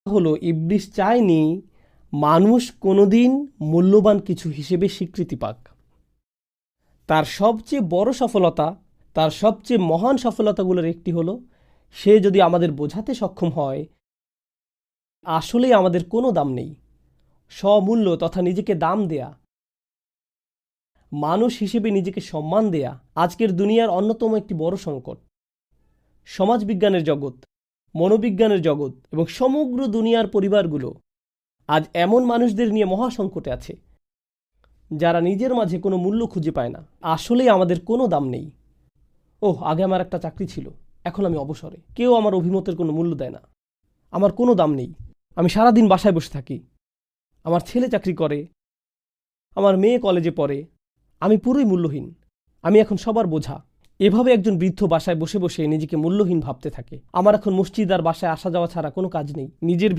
হলো ইবলিস চায়নি মানুষ কোনোদিন মূল্যবান কিছু হিসেবে স্বীকৃতি পাক। তার সবচেয়ে বড় সফলতা, তার সবচেয়ে মহান সফলতাগুলোর একটি হলো সে যদি আমাদের বোঝাতে সক্ষম হয় আসলেই আমাদের কোনো দাম নেই, স্বমূল্য তথা নিজেকে দাম দেয়া, মানুষ হিসেবে নিজেকে সম্মান দেয়া আজকের দুনিয়ার অন্যতম একটি বড় সংকট। সমাজবিজ্ঞানের জগৎ, মনোবিজ্ঞানের জগৎ এবং সমগ্র দুনিয়ার পরিবারগুলো আজ এমন মানুষদের নিয়ে মহাসংকটে আছে যারা নিজের মাঝে কোনো মূল্য খুঁজে পায় না। আসলেই আমাদের কোনো দাম নেই। আগে আমার একটা চাকরি ছিল, এখন আমি অবসরে, কেউ আমার অভিমতের কোনো মূল্য দেয় না, আমার কোনো দাম নেই, আমি সারাদিন বাসায় বসে থাকি, আমার ছেলে চাকরি করে, আমার মেয়ে কলেজে পড়ে, আমি পুরোই মূল্যহীন, আমি এখন সবার বোঝা। এভাবে একজন বৃদ্ধ বাসায় বসে বসে নিজেকে মূল্যহীন ভাবতে থাকে। আমার এখন মসজিদ আর বাসায় আসা যাওয়া ছাড়া কোনো কাজ নেই, নিজের